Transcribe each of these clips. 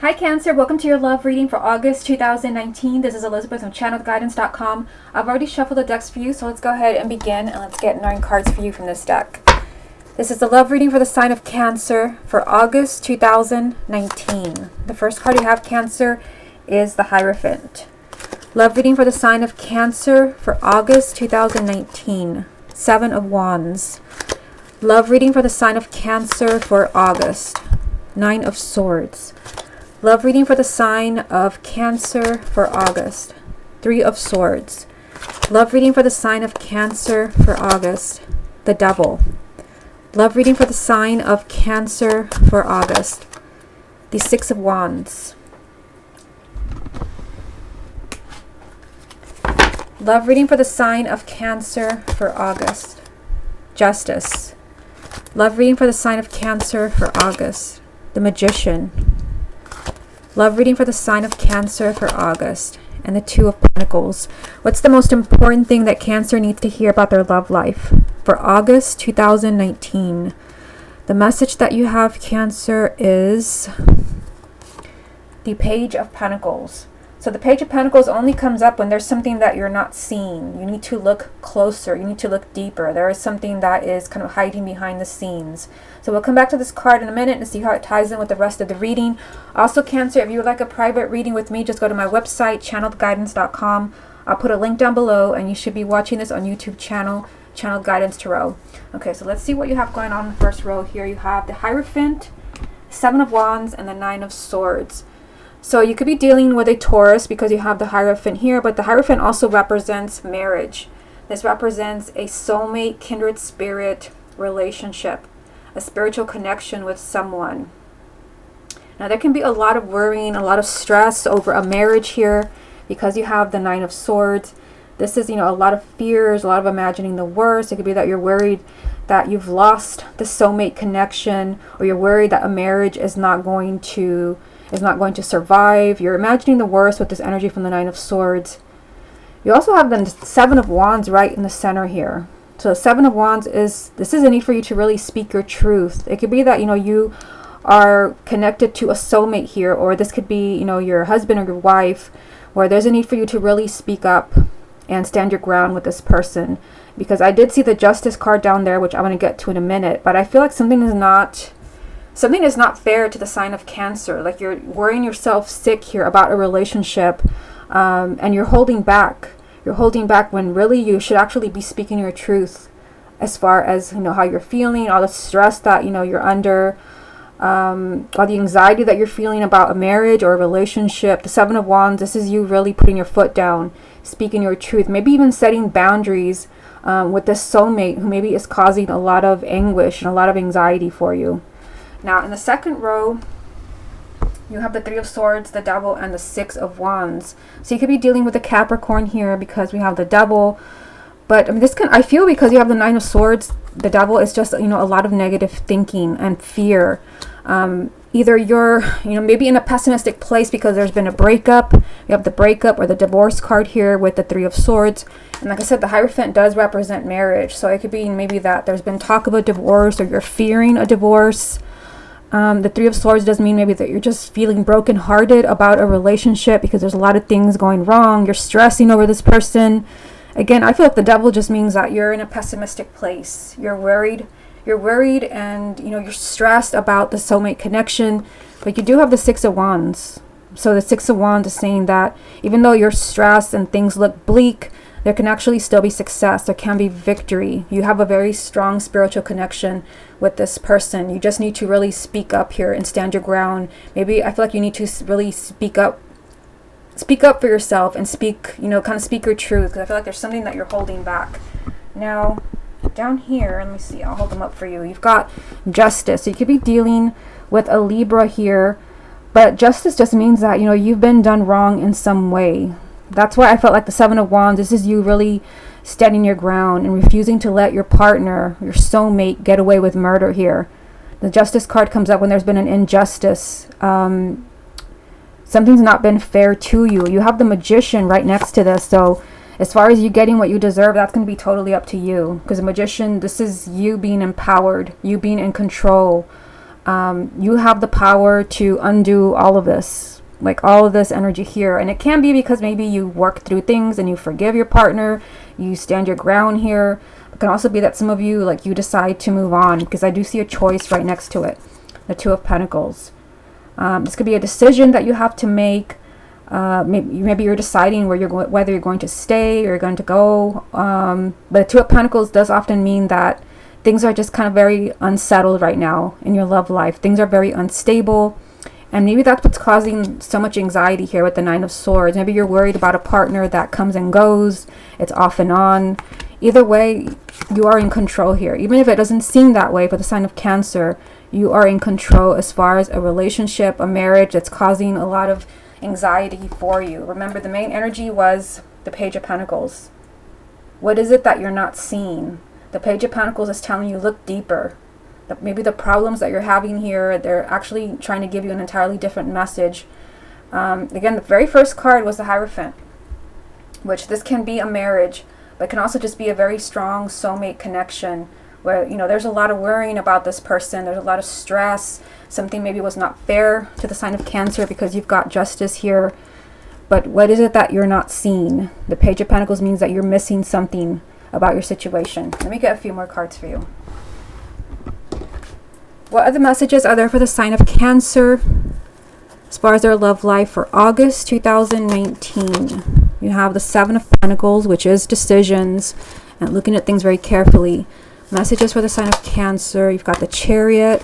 Hi Cancer, welcome to your love reading for August 2019. This is Elizabeth from channelguidance.com. I've already shuffled the decks for you, so let's go ahead and begin and let's get 9 cards for you from this deck. This is the love reading for the sign of Cancer for August 2019. The first card you have, Cancer, is the Hierophant. Love reading for the sign of Cancer for August 2019. 7 of Wands. Love reading for the sign of Cancer for August. 9 of Swords. Love reading for the sign of Cancer for August. 3 of Swords. Love reading for the sign of Cancer for August. The Devil. Love reading for the sign of Cancer for August. The 6 of Wands. Love reading for the sign of Cancer for August. Justice. Love reading for the sign of Cancer for August. The Magician. Love reading for the sign of Cancer for August. And the 2 of Pentacles. What's the most important thing that Cancer needs to hear about their love life for August 2019? The message that you have, Cancer, is the Page of Pentacles. So the Page of Pentacles only comes up when there's something that you're not seeing. You need to look closer. You need to look deeper. There is something that is kind of hiding behind the scenes. So we'll come back to this card in a minute and see how it ties in with the rest of the reading. Also, Cancer, if you would like a private reading with me, just go to my website, channelguidance.com. I'll put a link down below, and you should be watching this on YouTube channel Guidance Tarot. Okay, so let's see what you have going on in the first row here. You have the Hierophant, 7 of Wands, and the 9 of Swords. So you could be dealing with a Taurus because you have the Hierophant here, but the Hierophant also represents marriage. This represents a soulmate, kindred spirit relationship, a spiritual connection with someone. Now there can be a lot of worrying, a lot of stress over a marriage here because you have the 9 of Swords. This is, a lot of fears, a lot of imagining the worst. It could be that you're worried that you've lost the soulmate connection, or you're worried that a marriage is not going to survive. You're imagining the worst with this energy from the 9 of Swords. You also have the 7 of Wands right in the center here. So the 7 of Wands is a need for you to really speak your truth. It could be that, you are connected to a soulmate here, or this could be, your husband or your wife, where there's a need for you to really speak up and stand your ground with this person. Because I did see the Justice card down there, which I'm going to get to in a minute, but I feel like something is not fair to the sign of Cancer. Like you're worrying yourself sick here about a relationship, and you're holding back. You're holding back when really you should actually be speaking your truth as far as, how you're feeling, all the stress that, you're under, all the anxiety that you're feeling about a marriage or a relationship. The 7 of Wands, this is you really putting your foot down, speaking your truth, maybe even setting boundaries with this soulmate who maybe is causing a lot of anguish and a lot of anxiety for you. Now, in the second row, you have the 3 of Swords, the Devil, and the 6 of Wands. So you could be dealing with a Capricorn here because we have the Devil. But I feel because you have the 9 of Swords, the Devil is just, a lot of negative thinking and fear. Either you're, maybe in a pessimistic place because there's been a breakup. You have the breakup or the divorce card here with the 3 of Swords. And like I said, the Hierophant does represent marriage. So it could be maybe that there's been talk of a divorce, or you're fearing a divorce. The 3 of Swords does mean maybe that you're just feeling brokenhearted about a relationship because there's a lot of things going wrong. You're stressing over this person. Again, I feel like the Devil just means that you're in a pessimistic place. You're worried, and you're stressed about the soulmate connection. But you do have the 6 of Wands. So the 6 of Wands is saying that even though you're stressed and things look bleak, there can actually still be success. There can be victory. You have a very strong spiritual connection with this person. You just need to really speak up here and stand your ground. Maybe I feel like you need to really speak up for yourself and speak your truth, because I feel like there's something that you're holding back. Now, down here, let me see, I'll hold them up for you. You've got Justice. So you could be dealing with a Libra here, but Justice just means that, you've been done wrong in some way. That's why I felt like the 7 of Wands, this is you really standing your ground and refusing to let your partner, your soulmate, get away with murder here. The Justice card comes up when there's been an injustice. Something's not been fair to you. You have the Magician right next to this. So as far as you getting what you deserve, that's going to be totally up to you. Because the Magician, this is you being empowered, you being in control. You have the power to undo all of this, like all of this energy here. And it can be because maybe you work through things and you forgive your partner, you stand your ground here. It can also be that some of you, like, you decide to move on, because I do see a choice right next to it, the Two of Pentacles. This could be a decision that you have to make. Maybe you're deciding whether you're going to stay or you're going to go. But Two of Pentacles does often mean that things are just kind of very unsettled right now in your love life. Things are very unstable. And maybe that's what's causing so much anxiety here with the Nine of Swords. Maybe you're worried about a partner that comes and goes. It's off and on. Either way, you are in control here. Even if it doesn't seem that way for the sign of Cancer, you are in control as far as a relationship, a marriage that's causing a lot of anxiety for you. Remember, the main energy was the Page of Pentacles. What is it that you're not seeing? The Page of Pentacles is telling you, look deeper. That maybe the problems that you're having here, they're actually trying to give you an entirely different message. Again, the very first card was the Hierophant, which this can be a marriage, but it can also just be a very strong soulmate connection where, you know, there's a lot of worrying about this person. There's a lot of stress. Something maybe was not fair to the sign of Cancer because you've got Justice here. But what is it that you're not seeing? The Page of Pentacles means that you're missing something about your situation. Let me get a few more cards for you. What other messages are there for the sign of Cancer as far as their love life for August 2019? You have the Seven of Pentacles, which is decisions and looking at things very carefully. Messages for the sign of Cancer. You've got the Chariot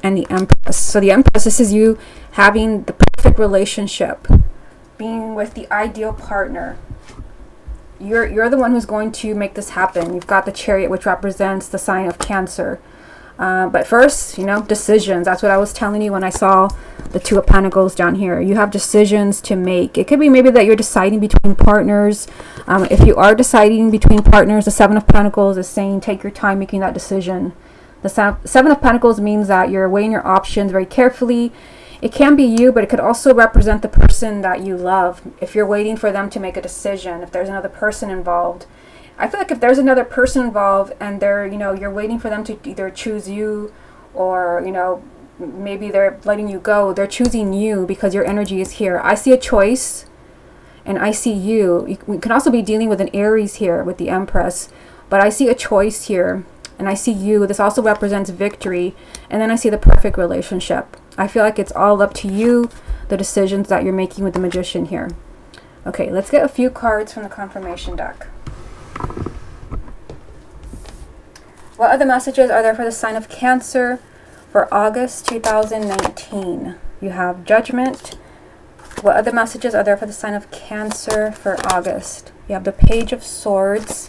and the Empress. So the Empress, this is you having the perfect relationship, being with the ideal partner. You're the one who's going to make this happen. You've got the Chariot, which represents the sign of Cancer. But first, you know, decisions. That's what I was telling you when I saw the Two of Pentacles down here. You have decisions to make. It could be maybe that you're deciding between partners. If you are deciding between partners, the Seven of Pentacles is saying take your time making that decision. The Seven of Pentacles means that you're weighing your options very carefully. It can be you, but it could also represent the person that you love. If you're waiting for them to make a decision, if there's another person involved. I feel like if there's another person involved and they're, you know, you're waiting for them to either choose you or, you know, maybe they're letting you go. They're choosing you because your energy is here. I see a choice and I see you. We can also be dealing with an Aries here with the Empress, but I see a choice here and I see you. This also represents victory. And then I see the perfect relationship. I feel like it's all up to you, the decisions that you're making with the Magician here. Okay, let's get a few cards from the confirmation deck. What other messages are there for the sign of Cancer for August 2019? You have Judgment. What other messages are there for the sign of Cancer for August? You have the Page of Swords.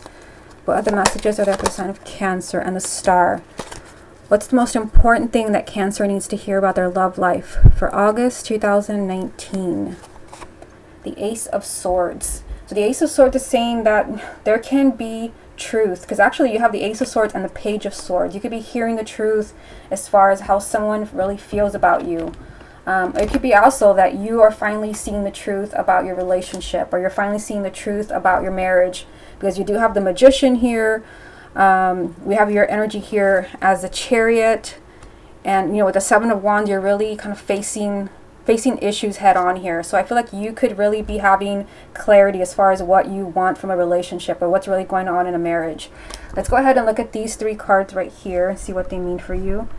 What other messages are there for the sign of Cancer? And the Star. What's the most important thing that Cancer needs to hear about their love life for August 2019? The Ace of Swords. So the Ace of Swords is saying that there can be truth, because actually you have the Ace of Swords and the Page of Swords. You could be hearing the truth as far as how someone really feels about you. It could be also that you are finally seeing the truth about your relationship, or you're finally seeing the truth about your marriage, because you do have the Magician here. We have your energy here as a Chariot, and, you know, with the Seven of Wands, you're really kind of facing issues head on here. So I feel like you could really be having clarity as far as what you want from a relationship or what's really going on in a marriage. Let's go ahead and look at these three cards right here and see what they mean for you.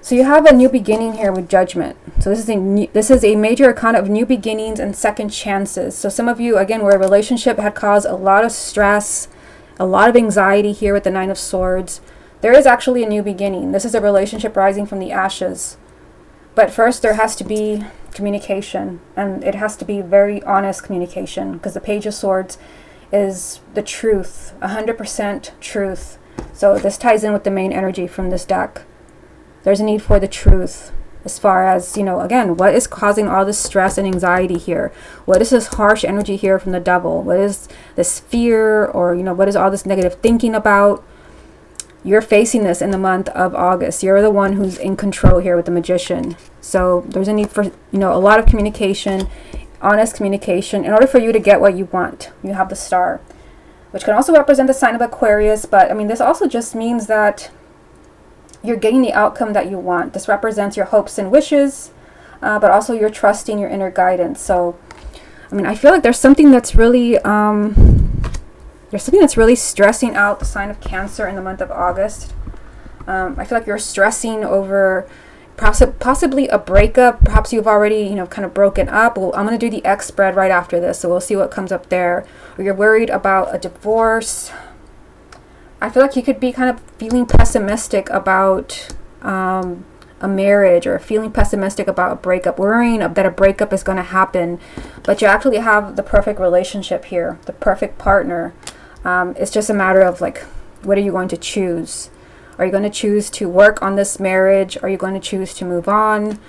So you have a new beginning here with Judgment. So this is a major arcana of new beginnings and second chances. So some of you, again, where a relationship had caused a lot of stress, a lot of anxiety here with the Nine of Swords, there is actually a new beginning. This is a relationship rising from the ashes. But first there has to be communication, and it has to be very honest communication, because the Page of Swords is the truth, 100% truth. So this ties in with the main energy from this deck. There's a need for the truth as far as, you know, again, what is causing all this stress and anxiety here? What is this harsh energy here from the Devil? What is this fear, or, you know, what is all this negative thinking about? You're facing this in the month of August. You're the one who's in control here with the Magician. So there's a need for, you know, a lot of communication, honest communication, in order for you to get what you want. You have the Star, which can also represent the sign of Aquarius. But I mean, this also just means that you're getting the outcome that you want. This represents your hopes and wishes, but also you're trusting your inner guidance. So, I mean, I feel like there's something that's really, stressing out the sign of Cancer in the month of August. I feel like you're stressing over possibly a breakup. Perhaps you've already, kind of broken up. Well, I'm going to do the X spread right after this, so we'll see what comes up there. Or you're worried about a divorce. I feel like you could be kind of feeling pessimistic about a marriage, or feeling pessimistic about a breakup, worrying that a breakup is going to happen, but you actually have the perfect relationship here, the perfect partner. It's just a matter of like, what are you going to choose? Are you going to choose to work on this marriage? Are you going to choose to move on?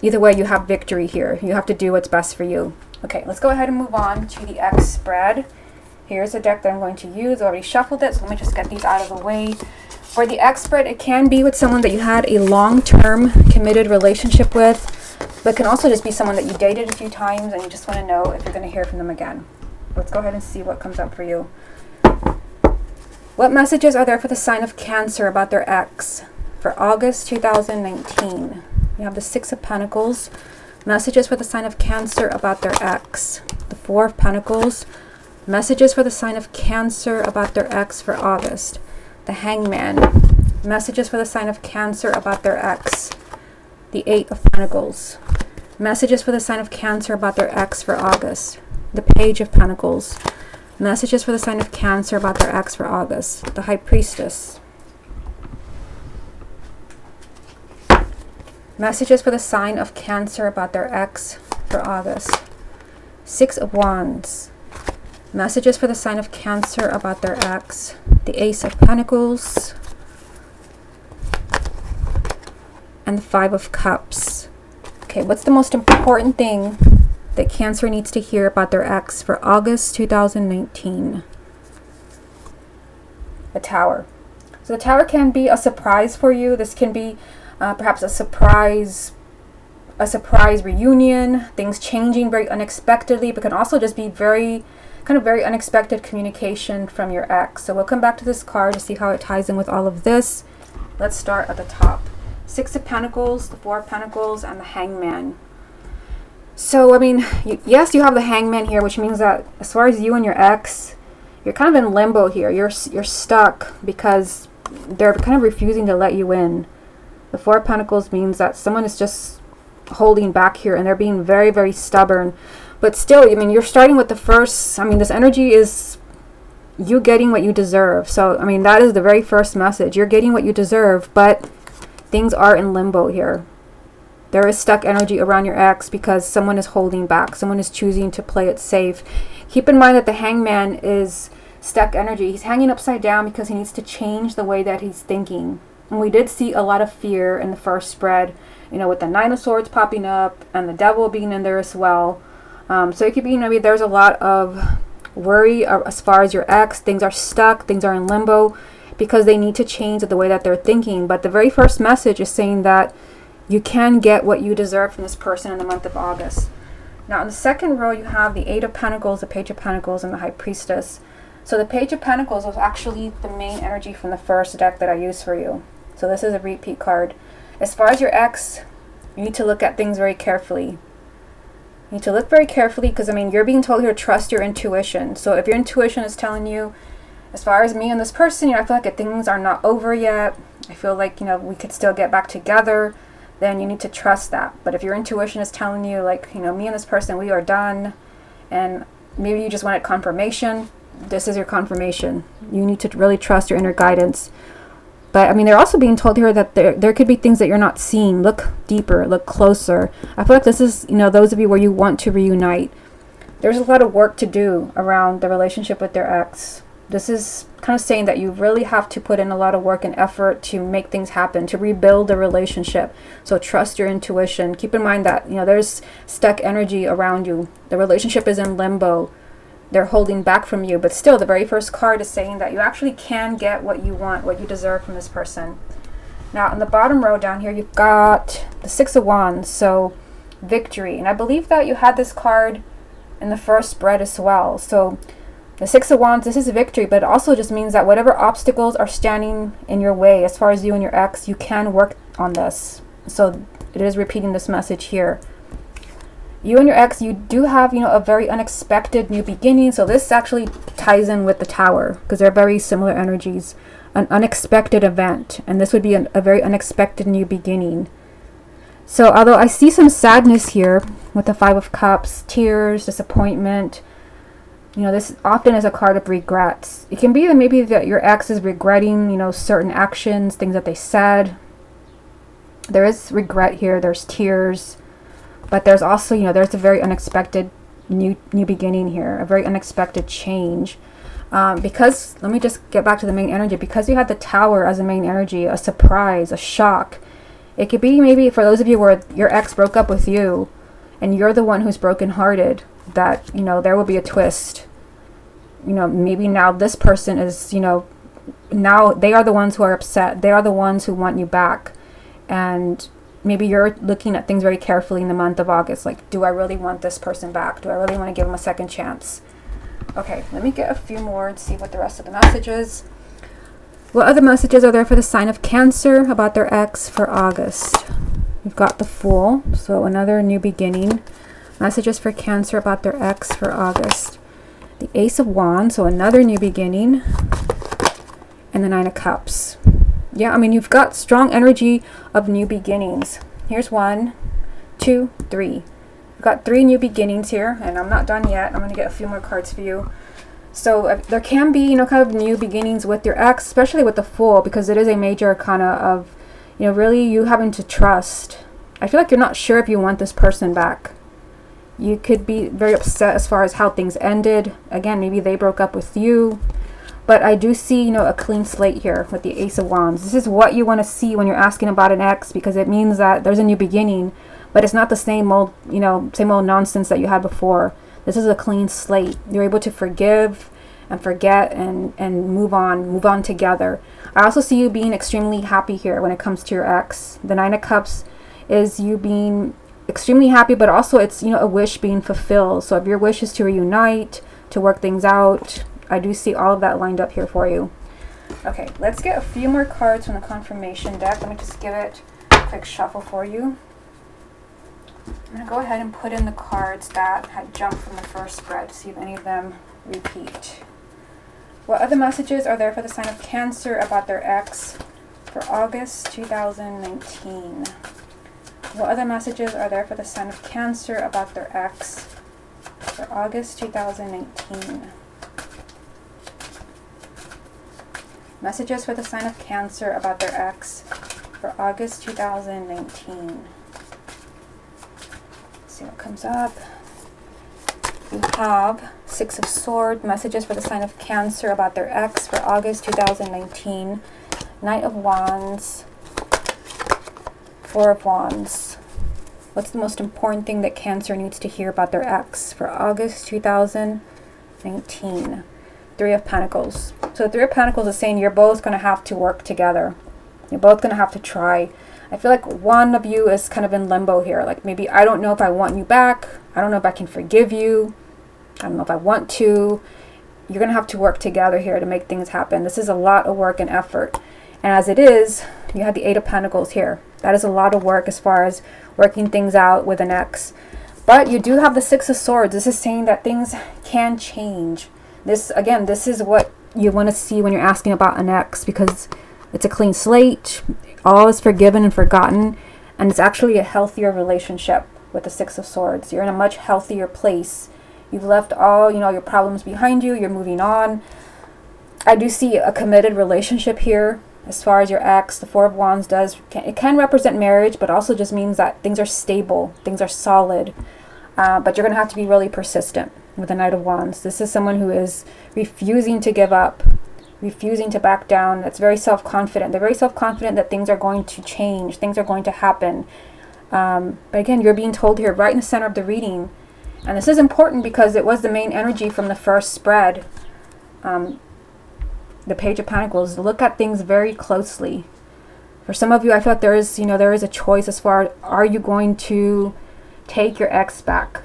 Either way, you have victory here. You have to do what's best for you. Okay, let's go ahead and move on to the X spread. Here's a deck that I'm going to use. I already shuffled it, so let me just get these out of the way. For the X spread, it can be with someone that you had a long-term committed relationship with, but it can also just be someone that you dated a few times and you just want to know if you're going to hear from them again. Let's go ahead and see what comes up for you. What messages are there for the sign of Cancer about their ex for August 2019? You have the Six of Pentacles. Messages for the sign of Cancer about their ex. The Four of Pentacles. Messages for the sign of Cancer about their ex for August. The Hangman. Messages for the sign of Cancer about their ex. The Eight of Pentacles. Messages for the sign of Cancer about their ex for August. The Page of Pentacles. Messages for the sign of Cancer about their ex for August. The High Priestess. Messages for the sign of Cancer about their ex for August. Six of Wands. Messages for the sign of Cancer about their ex. The Ace of Pentacles. And the Five of Cups. Okay, what's the most important thing that Cancer needs to hear about their ex for August 2019? The Tower. So the Tower can be a surprise for you. This can be perhaps a surprise reunion, things changing very unexpectedly, but can also just be very unexpected communication from your ex. So we'll come back to this card to see how it ties in with all of this. Let's start at the top. Six of Pentacles, the Four of Pentacles, and the Hangman. So, I mean, yes, you have the Hangman here, which means that as far as you and your ex, you're kind of in limbo here. You're stuck because they're kind of refusing to let you in. The Four of Pentacles means that someone is just holding back here, and they're being very, very stubborn. But still, I mean, you're starting with the first, I mean, this energy is you getting what you deserve. So, I mean, that is the very first message. You're getting what you deserve, but things are in limbo here. There is stuck energy around your ex because someone is holding back. Someone is choosing to play it safe. Keep in mind that the Hangman is stuck energy. He's hanging upside down because he needs to change the way that he's thinking. And we did see a lot of fear in the first spread, with the Nine of Swords popping up and the Devil being in there as well. So it could be, maybe there's a lot of worry as far as your ex. Things are stuck. Things are in limbo because they need to change the way that they're thinking. But the very first message is saying that you can get what you deserve from this person in the month of August. Now, in the second row, you have the Eight of Pentacles, the Page of Pentacles, and the High Priestess. So the Page of Pentacles was actually the main energy from the first deck that I used for you. So this is a repeat card. As far as your ex, you need to look at things very carefully. You need to look very carefully because, I mean, you're being told here to trust your intuition. So if your intuition is telling you, as far as me and this person, I feel like things are not over yet. I feel like, we could still get back together. Then you need to trust that. But if your intuition is telling you, like, me and this person, we are done, and maybe you just wanted confirmation, this is your confirmation. You need to really trust your inner guidance. But, I mean, they're also being told here that there could be things that you're not seeing. Look deeper, look closer. I feel like this is, those of you where you want to reunite. There's a lot of work to do around the relationship with their ex. This is kind of saying that you really have to put in a lot of work and effort to make things happen, to rebuild the relationship. So trust your intuition. Keep in mind that, there's stuck energy around you. The relationship is in limbo. They're holding back from you. But still, the very first card is saying that you actually can get what you want, what you deserve from this person. Now, in the bottom row down here, you've got the Six of Wands. So victory. And I believe that you had this card in the first spread as well. So The Six of Wands, this is victory, but it also just means that whatever obstacles are standing in your way as far as you and your ex, you can work on this. So it is repeating this message here. You and your ex, you do have, a very unexpected new beginning. So this actually ties in with the Tower because they're very similar energies. An unexpected event, and this would be a very unexpected new beginning. So although I see some sadness here with the Five of Cups, tears, disappointment, this often is a card of regrets. It can be that maybe that your ex is regretting, certain actions, things that they said. There is regret here, there's tears, but there's also, there's a very unexpected new beginning here, a very unexpected change. Because, let me just get back to the main energy, because you had the Tower as a main energy, a surprise, a shock. It could be maybe for those of you where your ex broke up with you and you're the one who's brokenhearted, that, there will be a twist. Maybe now this person is, now they are the ones who are upset. They are the ones who want you back. And maybe you're looking at things very carefully in the month of August. Like, do I really want this person back? Do I really want to give them a second chance? Okay, let me get a few more and see what the rest of the messages. What other messages are there for the sign of Cancer about their ex for August? We've got the Fool, so another new beginning. Messages for Cancer about their ex for August. The Ace of Wands, so another new beginning. And the Nine of Cups. Yeah, you've got strong energy of new beginnings. Here's 1, 2, 3. Got 3 new beginnings here, and I'm not done yet. I'm going to get a few more cards for you. So there can be, kind of new beginnings with your ex, especially with the Fool, because it is a major arcana of, really you having to trust. I feel like you're not sure if you want this person back. You could be very upset as far as how things ended. Again, maybe they broke up with you. But I do see, a clean slate here with the Ace of Wands. This is what you want to see when you're asking about an ex, because it means that there's a new beginning. But it's not the same old, same old nonsense that you had before. This is a clean slate. You're able to forgive and forget and move on together. I also see you being extremely happy here when it comes to your ex. The Nine of Cups is you being extremely happy, but also it's, a wish being fulfilled. So if your wish is to reunite, to work things out, I do see all of that lined up here for you. Okay, let's get a few more cards from the confirmation deck. Let me just give it a quick shuffle for you. I'm going to go ahead and put in the cards that had jumped from the first spread to see if any of them repeat. What other messages are there for the sign of Cancer about their ex for August 2019? What other messages are there for the sign of Cancer about their ex for August 2019? Messages for the sign of Cancer about their ex for August 2019. See what comes up. We have Six of Swords, messages for the sign of Cancer about their ex for August 2019. Knight of Wands, Four of Wands. What's the most important thing that Cancer needs to hear about their ex for August 2019? Three of Pentacles. So Three of Pentacles is saying you're both going to have to work together. You're both going to have to try. I feel like one of you is kind of in limbo here. Like maybe I don't know if I want you back. I don't know if I can forgive you. I don't know if I want to. You're going to have to work together here to make things happen. This is a lot of work and effort. And as it is, you have the Eight of Pentacles here. That is a lot of work as far as working things out with an ex. But you do have the Six of Swords. This is saying that things can change. This, again, this is what you want to see when you're asking about an ex, because it's a clean slate. All is forgiven and forgotten. And it's actually a healthier relationship with the Six of Swords. You're in a much healthier place. You've left all, your problems behind you. You're moving on. I do see a committed relationship here. As far as your ex, the Four of Wands it can represent marriage, but also just means that things are stable, things are solid. But you're going to have to be really persistent with the Knight of Wands. This is someone who is refusing to give up, refusing to back down. That's very self-confident. They're very self-confident that things are going to change, things are going to happen. But again, you're being told here right in the center of the reading. And this is important because it was the main energy from the first spread. The Page of Pentacles. Look at things very closely. For some of you, I feel like there is a choice as far as, are you going to take your ex back?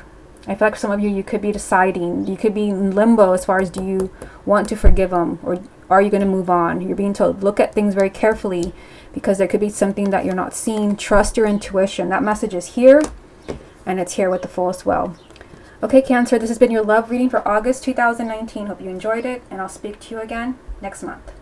I feel like some of you, you could be deciding. You could be in limbo as far as, do you want to forgive them, or are you going to move on? You're being told, look at things very carefully, because there could be something that you're not seeing. Trust your intuition. That message is here, and it's here with the full as well. Okay, Cancer, this has been your love reading for August 2019. Hope you enjoyed it, and I'll speak to you again next month.